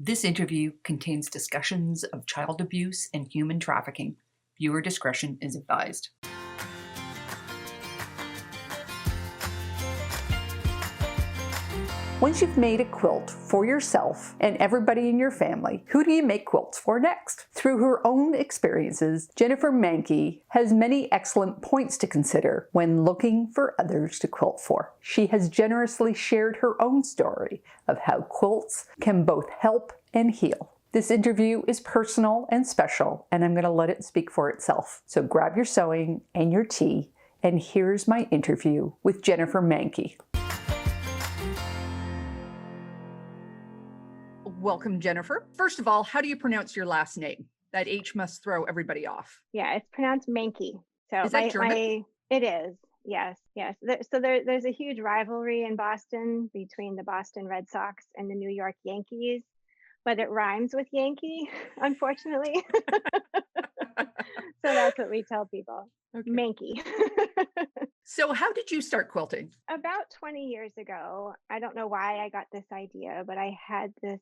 This interview contains discussions of child abuse and human trafficking. Viewer discretion is advised. Once you've made a quilt for yourself and everybody in your family, who do you make quilts for next? Through her own experiences, Jennifer Mahnke has many excellent points to consider when looking for others to quilt for. She has generously shared her own story of how quilts can both help and heal. This interview is personal and special, and I'm going to let it speak for itself. So grab your sewing and your tea, and here's my interview with Jennifer Mahnke. Welcome, Jennifer. First of all, how do you pronounce your last name? That H must throw everybody off. Yeah, it's pronounced Mahnke. So Is that German? it is. Yes, yes. There's a huge rivalry in Boston between the Boston Red Sox and the New York Yankees, but it rhymes with Yankee, unfortunately. So that's what we tell people. Okay. Mahnke. So how did you start quilting? About 20 years ago. I don't know why I got this idea, but I had this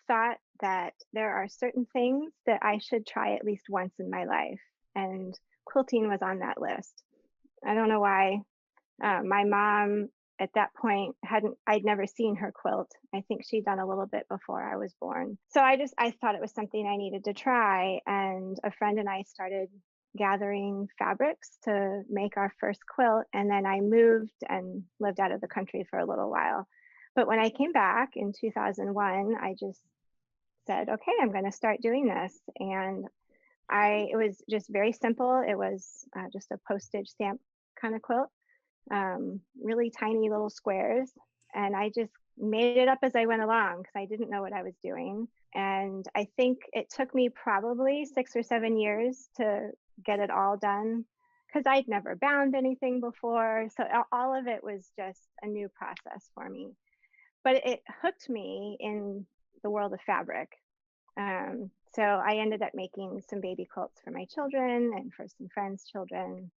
thought that there are certain things that I should try at least once in my life, and quilting was on that list. I don't know why. My mom at that point I'd never seen her quilt. I think she'd done a little bit before I was born. So I thought it was something I needed to try, and a friend and I started gathering fabrics to make our first quilt, and then I moved and lived out of the country for a little while. But when I came back in 2001, I just said, okay, I'm going to start doing this. And it was just very simple. It was just a postage stamp kind of quilt, really tiny little squares. And I just made it up as I went along because I didn't know what I was doing. And I think it took me probably 6 or 7 years to get it all done because I'd never bound anything before. So all of it was just a new process for me. But it hooked me in the world of fabric. So I ended up making some baby quilts for my children and for some friends' children,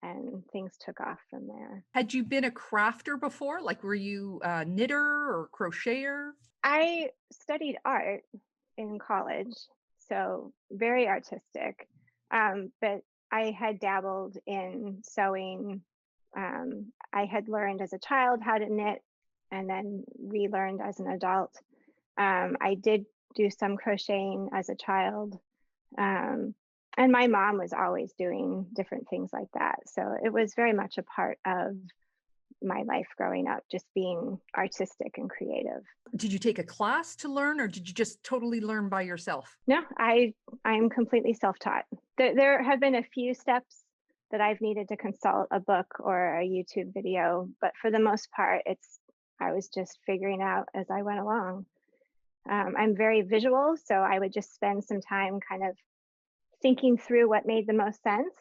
and things took off from there. Had you been a crafter before? Like, were you a knitter or crocheter? I studied art in college, so very artistic. But I had dabbled in sewing. I had learned as a child how to knit and then relearned as an adult. I did do some crocheting as a child. And my mom was always doing different things like that. So it was very much a part of my life growing up, just being artistic and creative. Did you take a class to learn, or did you just totally learn by yourself? No, I'm completely self-taught. There have been a few steps that I've needed to consult a book or a YouTube video, but for the most part, I was just figuring out as I went along. I'm very visual, so I would just spend some time kind of thinking through what made the most sense.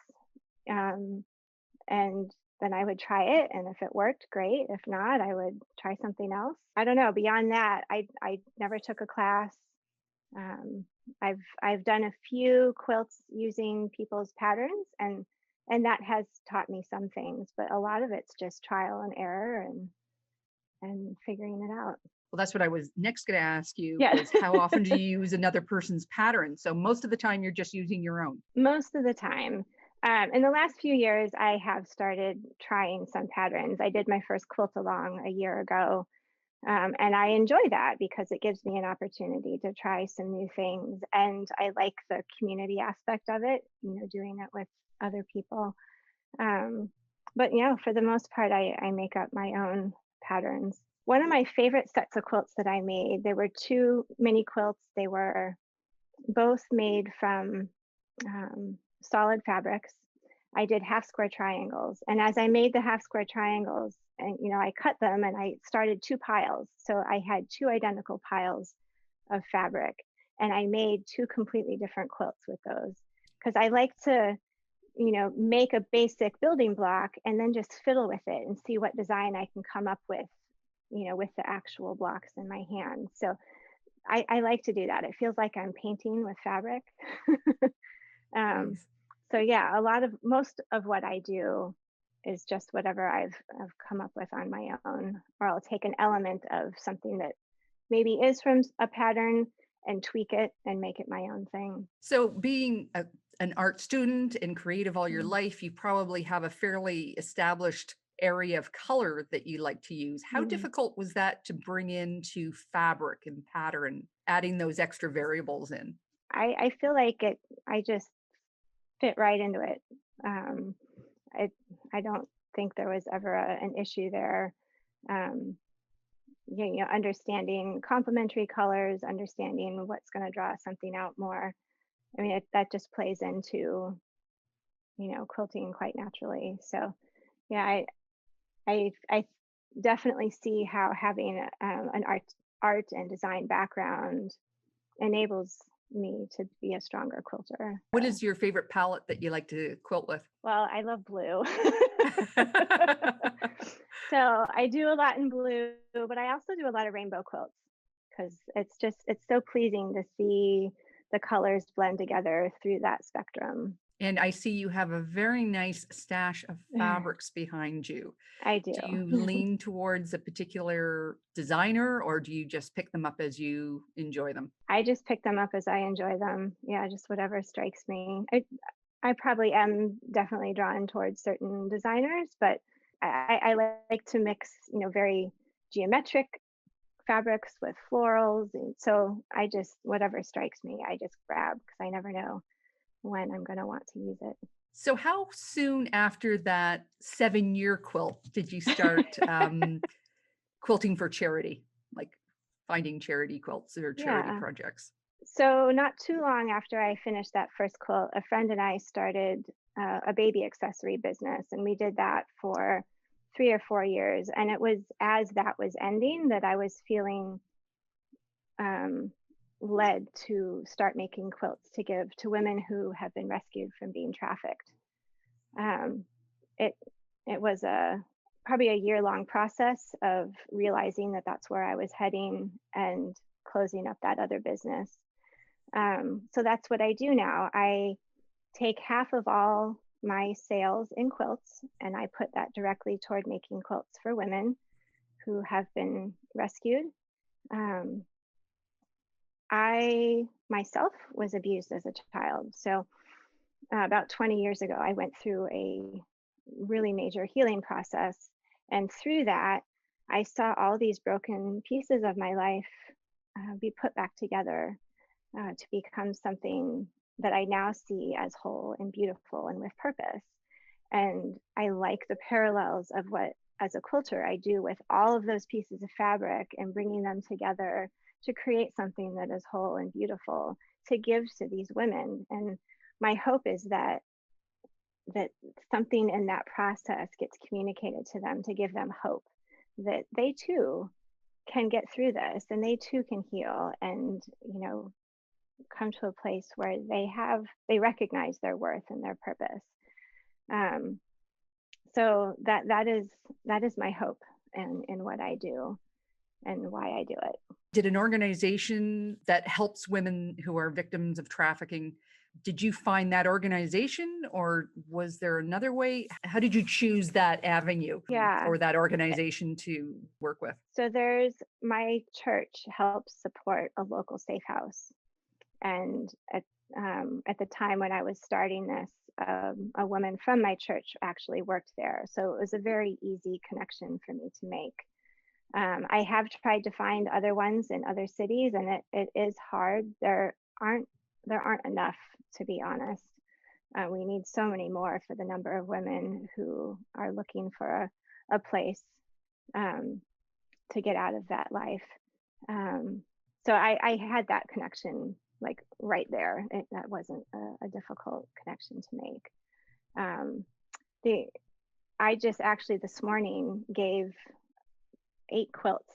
And then I would try it, and if it worked, great. If not, I would try something else. I don't know. Beyond that, I never took a class. I've done a few quilts using people's patterns, and that has taught me some things, but a lot of it's just trial and error and figuring it out. Well, that's what I was next going to ask you. Yeah. Is how often do you use another person's pattern? So most of the time you're just using your own. Most of the time. In the last few years, I have started trying some patterns. I did my first quilt along a year ago, and I enjoy that because it gives me an opportunity to try some new things. And I like the community aspect of it, doing it with other people. But for the most part, I make up my own patterns. One of my favorite sets of quilts that I made, there were 2 mini quilts. They were both made from solid fabrics. I did half square triangles. And as I made the half square triangles, and I cut them and I started 2 piles. So I had 2 identical piles of fabric. And I made 2 completely different quilts with those. Because I like to, make a basic building block and then just fiddle with it and see what design I can come up with, with the actual blocks in my hand. So I like to do that. It feels like I'm painting with fabric. So yeah, most of what I do is just whatever I've come up with on my own, or I'll take an element of something that maybe is from a pattern and tweak it and make it my own thing. So being an art student and creative all your Mm. life, you probably have a fairly established area of color that you like to use. How Mm. difficult was that to bring into fabric and pattern, adding those extra variables in? I feel like I just fit right into it. Um, I I don't think there was ever an issue there. Um, understanding complementary colors, understanding what's going to draw something out more. I mean, that just plays into, quilting quite naturally. So, yeah, I definitely see how having an art and design background enables me to be a stronger quilter. What is your favorite palette that you like to quilt with? Well, I love blue. So I do a lot in blue, but I also do a lot of rainbow quilts because it's so pleasing to see the colors blend together through that spectrum. And I see you have a very nice stash of fabrics behind you. I do. Do you lean towards a particular designer or do you just pick them up as you enjoy them? I just pick them up as I enjoy them. Yeah, just whatever strikes me. I probably am definitely drawn towards certain designers, but I like to mix, very geometric fabrics with florals. And so I just, whatever strikes me, I just grab because I never know when I'm going to want to use So how soon after that 7-year quilt did you start it. quilting for charity, like finding charity quilts or charity Yeah. projects? So not too long after I finished that first quilt, a friend and I started a baby accessory business, and we did that for 3 or 4 years. And it was as that was ending that I was feeling um, led to start making quilts to give to women who have been rescued from being trafficked. Um, it it was probably a year-long process of realizing that that's where I was heading and closing up that other business. So that's what I do now. I take half of all my sales in quilts and I put that directly toward making quilts for women who have been rescued. Um, I myself was abused as a child. So about 20 years ago, I went through a really major healing process. And through that, I saw all these broken pieces of my life be put back together to become something that I now see as whole and beautiful and with purpose. And I like the parallels of what, as a quilter, I do with all of those pieces of fabric and bringing them together to create something that is whole and beautiful to give to these women. And my hope is that something in that process gets communicated to them to give them hope that they too can get through this and they too can heal and come to a place where they recognize their worth and their purpose. Um, so that is my hope and in what I do and why I do it. Did an organization that helps women who are victims of trafficking, did you find that organization or was there another way? How did you choose that avenue Yeah. or that organization to work with? So there's my church helps support a local safe house. And at the time when I was starting this, a woman from my church actually worked there. So it was a very easy connection for me to make. I have tried to find other ones in other cities, and it is hard. There aren't enough, to be honest. We need so many more for the number of women who are looking for a place to get out of that life. So I had that connection like right there. That wasn't a difficult connection to make. Um, the I just actually this morning gave 8 quilts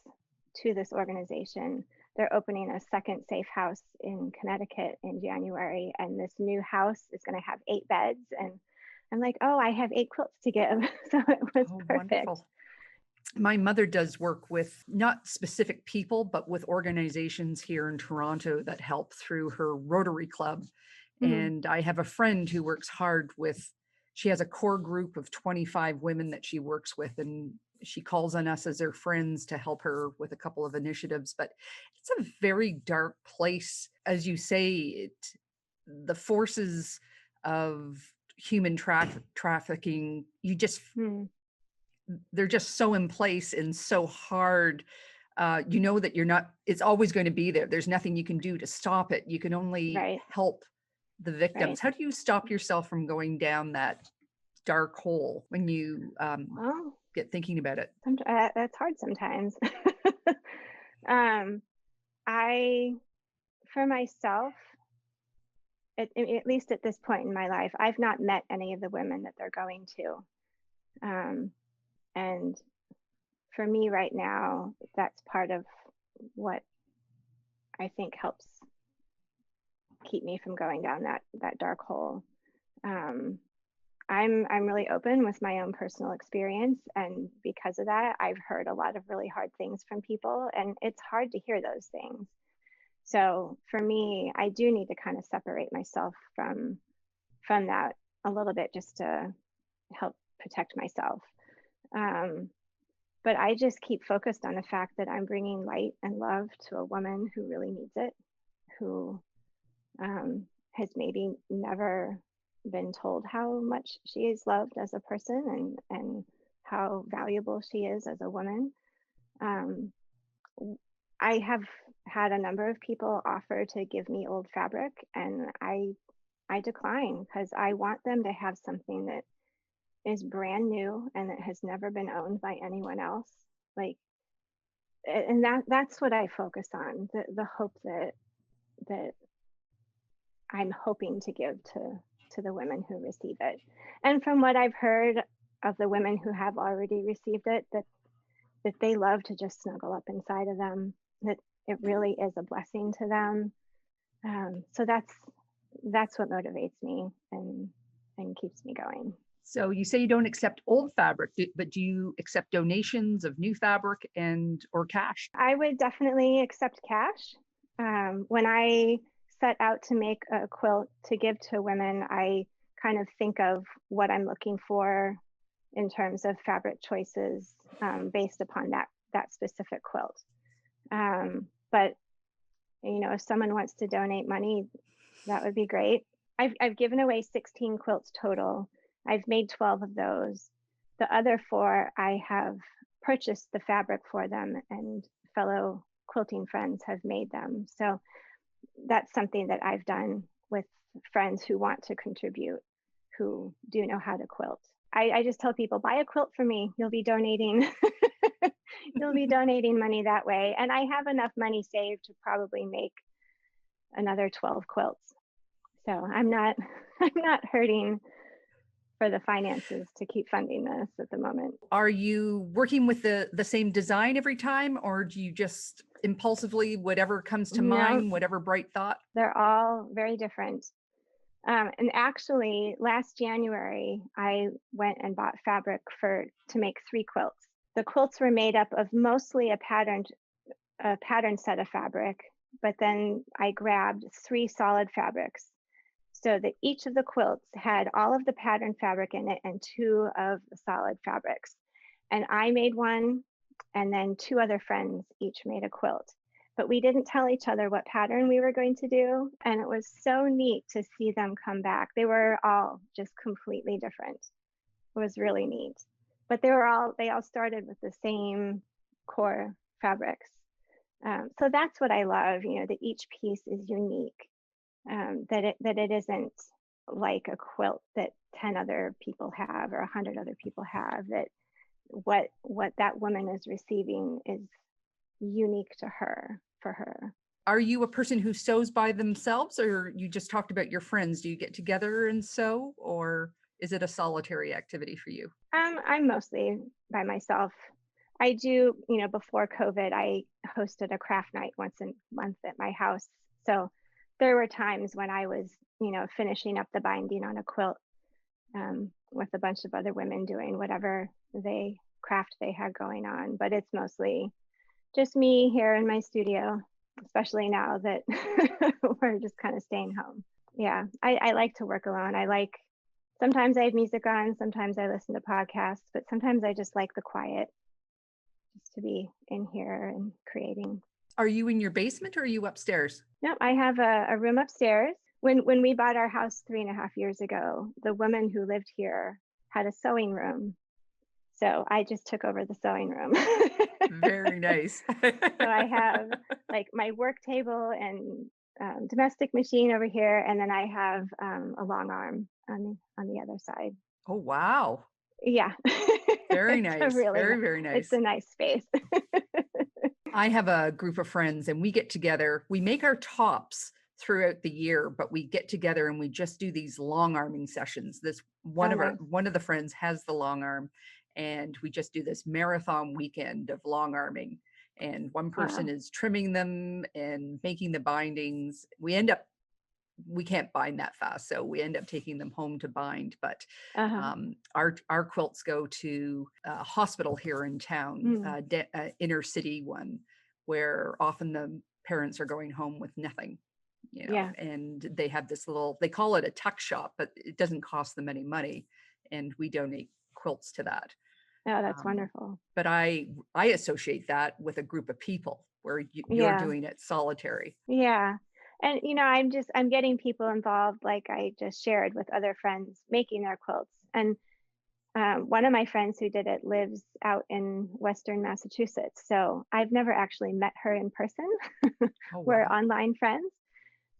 to this organization. They're opening a second safe house in Connecticut in January, and this new house is going to have 8 beds. And I'm like, oh, I have 8 quilts to give. So it was Oh, perfect. wonderful. My mother does work with not specific people, but with organizations here in Toronto that help through her Rotary Club. Mhm. And I have a friend who works hard with, she has a core group of 25 women that she works with. And She calls on us as her friends to help her with a couple of initiatives, but it's a very dark place. As you say, the forces of human trafficking, they're just so in place and so hard. You know that it's always going to be there. There's nothing you can do to stop it. You can only Right. help the victims. Right. How do you stop yourself from going down that dark hole when you Well, get thinking about it? that's hard sometimes. For myself, at least at this point in my life, I've not met any of the women that they're going to. And for me right now, that's part of what I think helps keep me from going down that dark hole. I'm really open with my own personal experience, and because of that, I've heard a lot of really hard things from people, and it's hard to hear those things. So for me, I do need to kind of separate myself from that a little bit, just to help protect myself. But I just keep focused on the fact that I'm bringing light and love to a woman who really needs it, who has maybe never been told how much she is loved as a person, and how valuable she is as a woman. I have had a number of people offer to give me old fabric, and I decline, because I want them to have something that is brand new and that has never been owned by anyone else. Like, and that's what I focus on, the hope that I'm hoping to give to the women who receive it. And from what I've heard of the women who have already received it, that they love to just snuggle up inside of them, that it really is a blessing to them. So that's what motivates me and keeps me going. So you say you don't accept old fabric, but do you accept donations of new fabric or cash? I would definitely accept cash. When I set out to make a quilt to give to women, I kind of think of what I'm looking for in terms of fabric choices, based upon that specific quilt. But if someone wants to donate money, that would be great. I've given away 16 quilts total. I've made 12 of those. The other 4, I have purchased the fabric for them, and fellow quilting friends have made them. So that's something that I've done with friends who want to contribute, who do know how to quilt. I just tell people, buy a quilt for me. You'll be donating. You'll be donating money that way. And I have enough money saved to probably make another 12 quilts. So I'm not hurting for the finances to keep funding this at the moment. Are you working with the same design every time, or do you just impulsively, whatever comes to mind, whatever bright thought? They're all very different. And actually, last January, I went and bought fabric to make 3 quilts. The quilts were made up of mostly a pattern set of fabric, but then I grabbed 3 solid fabrics, so that each of the quilts had all of the pattern fabric in it and 2 of the solid fabrics. And I made one, and then 2 other friends each made a quilt. But we didn't tell each other what pattern we were going to do. And it was so neat to see them come back. They were all just completely different. It was really neat. But they all started with the same core fabrics. So that's what I love, that each piece is unique. That it isn't like a quilt that 10 other people have or 100 other people have, that what that woman is receiving is unique to her, for her. Are you a person who sews by themselves, or you just talked about your friends? Do you get together and sew, or is it a solitary activity for you? I'm mostly by myself. I do, before COVID, I hosted a craft night once a month at my house. So there were times when I was, finishing up the binding on a quilt, with a bunch of other women doing whatever craft they had going on. But it's mostly just me here in my studio, especially now that we're just kind of staying home. Yeah, I like to work alone. Sometimes I have music on, sometimes I listen to podcasts, but sometimes I just like the quiet. to be in here and creating. Are you in your basement or are you upstairs? No, I have a room upstairs. When we bought our house 3.5 years ago, the woman who lived here had a sewing room. So I just took over the sewing room. Very nice. So I have like my work table and domestic machine over here, and then I have a long arm on the other side. Oh, wow. Yeah, Very it's a nice. really Very it's nice. a nice space. I have a group of friends and we get together. We make our tops throughout the year, but we get together and we just do these long arming sessions. This Oh, nice. one of the friends has the long arm and we just do this marathon weekend of long arming. And one person Wow. is trimming them and making the bindings. We can't bind that fast, so we end up taking them home to bind. But Uh-huh. our quilts go to a hospital here in town, Mm. inner city one, where often the parents are going home with nothing, Yeah. and they have this little, they call it a tuck shop, but it doesn't cost them any money, and we donate quilts to that. Oh, that's Um, wonderful. but I associate that with a group of people where you're Yeah. doing it solitary. Yeah. And I'm getting people involved, like I just shared with other friends making their quilts. And one of my friends who did it lives out in Western Massachusetts. So I've never actually met her in person. Oh, We're wow. online friends.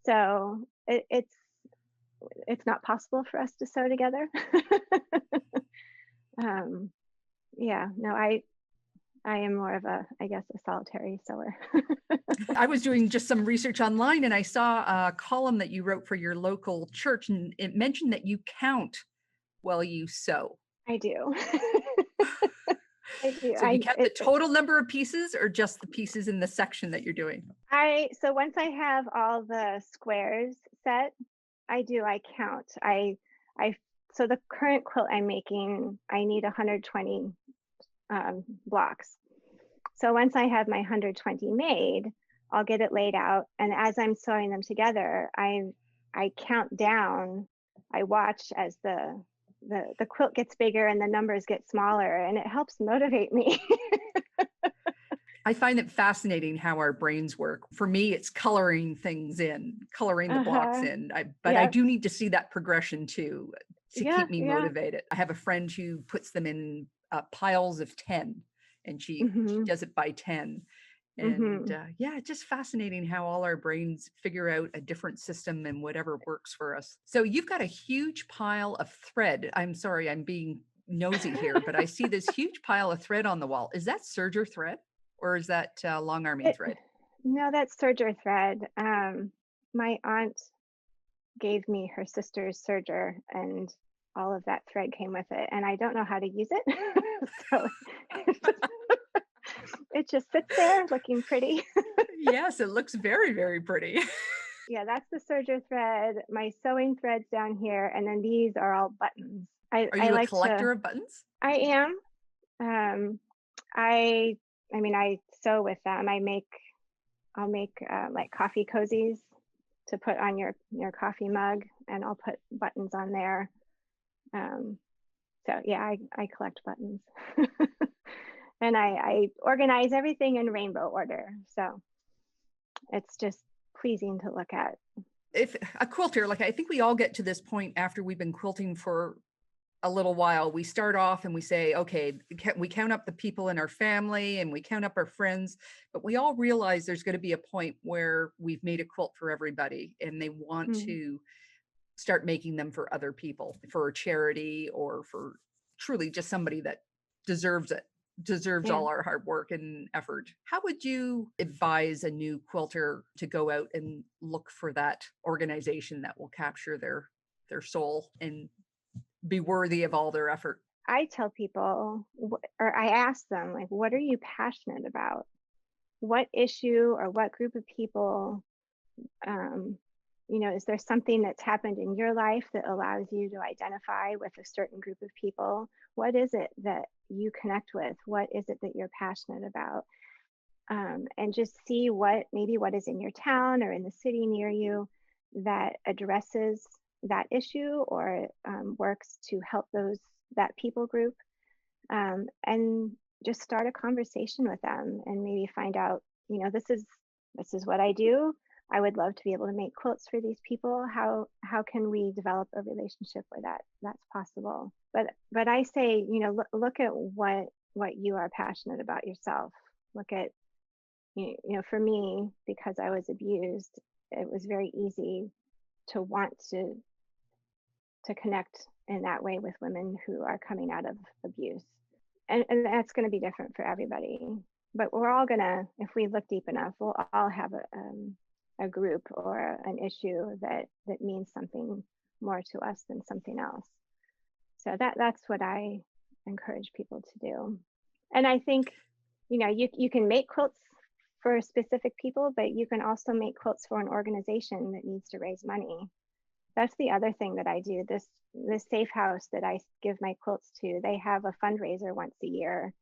So it's not possible for us to sew together. um, yeah, no, I am more of a, I guess, a solitary sewer. I was doing just some research online and I saw a column that you wrote for your local church, and it mentioned that you count while you sew. I do. I do. So you count the total number of pieces or just the pieces in the section that you're doing? So once I have all the squares set, I count. I so the current quilt I'm making, I need 120 blocks. So once I have my 120 made, I'll get it laid out, and as I'm sewing them together, I count down. I watch as the quilt gets bigger and the numbers get smaller, and it helps motivate me. I find it fascinating how our brains work. For me, it's coloring things in, coloring the blocks Uh-huh. in. But I Yep. do need to see that progression too to Yeah, keep me yeah. motivated. I have a friend who puts them in piles of 10 and she Mhm. does it by 10. And Mhm. yeah, it's just fascinating how all our brains figure out a different system and whatever works for us. So you've got a huge pile of thread. I'm sorry, I'm being nosy here, but I see this huge pile of thread on the wall. Is that serger thread or is that long arming It thread? No, that's serger thread. My aunt gave me her sister's serger, and all of that thread came with it, and I don't know how to use it. So it just sits there looking pretty. Yes, it looks very, very pretty. Yeah, that's the serger thread. My sewing threads down here, and then these are all buttons. Are I you a like to collector of buttons? I am. Um, I I mean, I sew with them. I'll make like coffee cozies to put on your coffee mug, and I'll put buttons on there. Um, so yeah, I collect buttons. And I organize everything in rainbow order. So it's just pleasing to look at. If a quilter, like I think we all get to this point after we've been quilting for a little while, we start off and we say, okay, we count up the people in our family and we count up our friends, but we all realize there's going to be a point where we've made a quilt for everybody and they want Mm, to start making them for other people, for a charity or for truly just somebody that deserves it, deserves yeah. all our hard work and effort. How would you advise a new quilter to go out and look for that organization that will capture their soul and be worthy of all their effort? I tell people, or I ask them, like, what are you passionate about? What issue or what group of people, um, is there something that's happened in your life that allows you to identify with a certain group of people? What is it that you connect with? What is it that you're passionate about? And just see what is in your town or in the city near you that addresses that issue or works to help that people group. And just start a conversation with them and maybe find out, this is what I do. I would love to be able to make quilts for these people. How can we develop a relationship where that's possible? But I say, look at what you are passionate about yourself. Look at, for me, because I was abused, it was very easy to want to connect in that way with women who are coming out of abuse. And that's going to be different for everybody. But we're all gonna, if we look deep enough, we'll all have a group or an issue that means something more to us than something else. So that's what I encourage people to do. And I think, you can make quilts for specific people, but you can also make quilts for an organization that needs to raise money. That's the other thing that I do. This safe house that I give my quilts to, they have a fundraiser once a year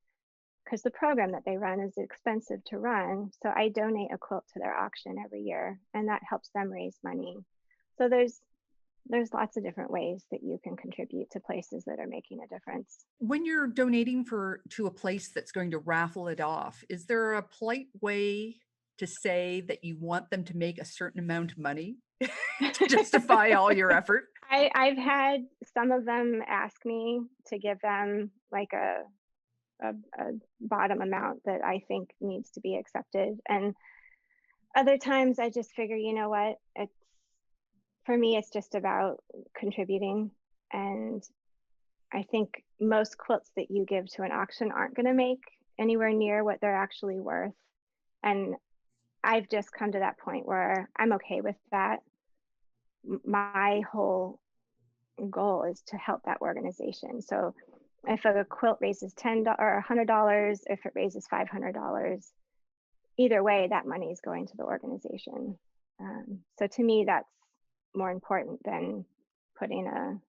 because the program that they run is expensive to run. So I donate a quilt to their auction every year, and that helps them raise money. So there's lots of different ways that you can contribute to places that are making a difference. When you're donating to a place that's going to raffle it off, is there a polite way to say that you want them to make a certain amount of money to justify all your effort? I've had some of them ask me to give them like a bottom amount that I think needs to be accepted. And other times I just figure, what, for me, it's just about contributing. And I think most quilts that you give to an auction aren't going to make anywhere near what they're actually worth. And I've just come to that point where I'm okay with that. My whole goal is to help that organization. So if a quilt raises $10 or $100, if it raises $500, either way, that money is going to the organization. So to me, that's more important than putting a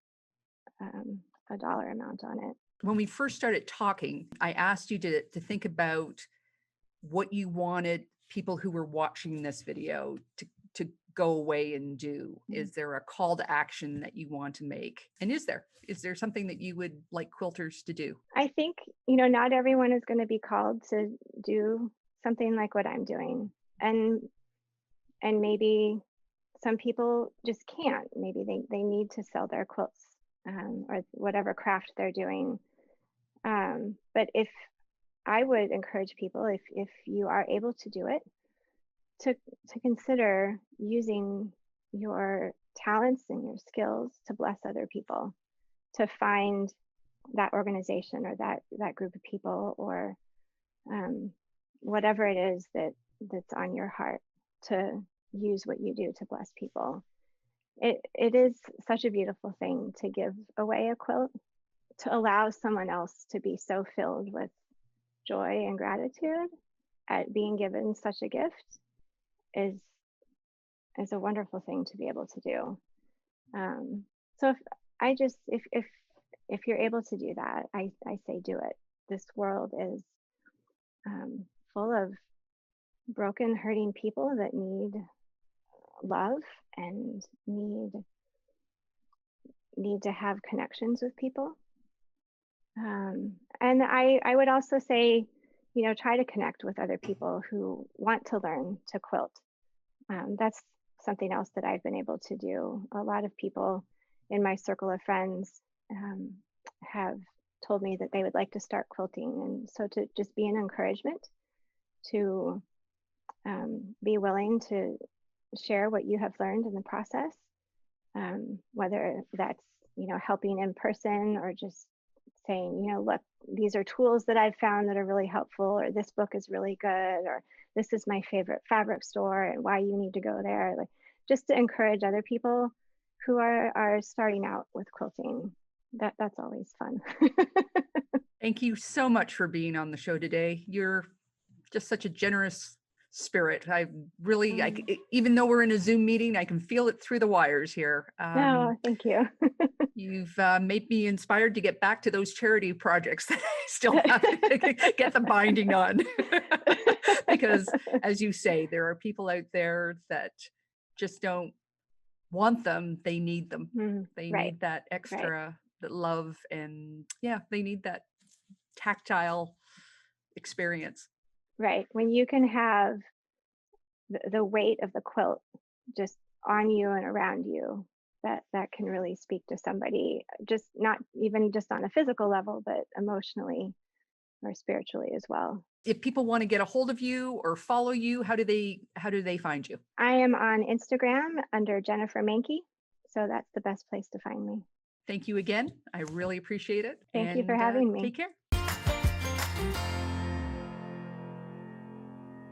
dollar amount on it. When we first started talking, I asked you to think about what you wanted people who were watching this video to go away and do. Is there a call to action that you want to make? And is there something that you would like quilters to do? I think, not everyone is going to be called to do something like what I'm doing. And maybe some people just can't. Maybe they need to sell their quilts or whatever craft they're doing. But if I would encourage people, if you are able to do it, to consider using your talents and your skills to bless other people, to find that organization or that group of people or whatever it is that's on your heart, to use what you do to bless people. It is such a beautiful thing to give away a quilt, to allow someone else to be so filled with joy and gratitude at being given such a gift is a wonderful thing to be able to do. So if you're able to do that, I say do it. This world is full of broken, hurting people that need love and need to have connections with people. And I would also say, try to connect with other people who want to learn to quilt. That's something else that I've been able to do. A lot of people in my circle of friends have told me that they would like to start quilting. And so to just be an encouragement to be willing to share what you have learned in the process, whether that's, helping in person or just saying, look, these are tools that I've found that are really helpful, or this book is really good, or this is my favorite fabric store and why you need to go there. Like, just to encourage other people who are starting out with quilting. That's always fun. Thank you so much for being on the show today. You're just such a generous spirit. I really, even though we're in a Zoom meeting, I can feel it through the wires here. No, thank you. You've made me inspired to get back to those charity projects that I still have to get the binding on. Because as you say, there are people out there that just don't want them. They need them. They need that extra that love, and they need that tactile experience. Right. When you can have the weight of the quilt just on you and around you, that can really speak to somebody, just not even just on a physical level, but emotionally or spiritually as well. If people want to get a hold of you or follow you, how do they find you? I am on Instagram under Jennifer Mahnke, so that's the best place to find me. Thank you again. I really appreciate it. Thank you for And having me. take care.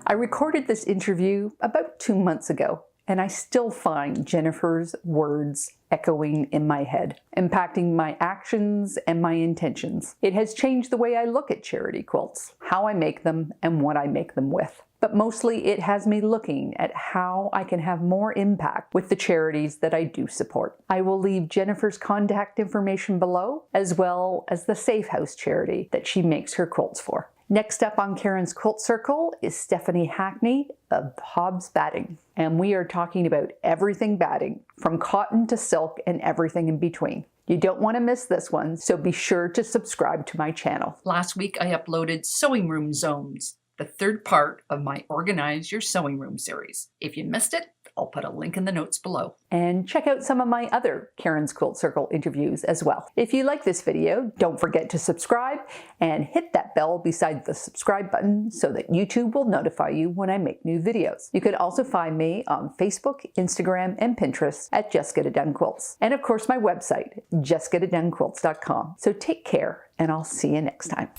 I recorded this interview about 2 months ago, and I still find Jennifer's words echoing in my head, impacting my actions and my intentions. It has changed the way I look at charity quilts, how I make them, and what I make them with. But mostly it has me looking at how I can have more impact with the charities that I do support. I will leave Jennifer's contact information below, as well as the Safe House charity that she makes her quilts for. Next up on Karen's Quilt Circle is Stephanie Hackney of Hobbs Batting. And we are talking about everything batting, from cotton to silk and everything in between. You don't want to miss this one, so be sure to subscribe to my channel. Last week I uploaded Sewing Room Zones, the third part of my Organize Your Sewing Room series. If you missed it, I'll put a link in the notes below. And check out some of my other Karen's Quilt Circle interviews as well. If you like this video, don't forget to subscribe and hit that bell beside the subscribe button so that YouTube will notify you when I make new videos. You can also find me on Facebook, Instagram, and Pinterest at Just Get It Done Quilts. And of course my website, justgetitdonequilts.com. So take care, and I'll see you next time.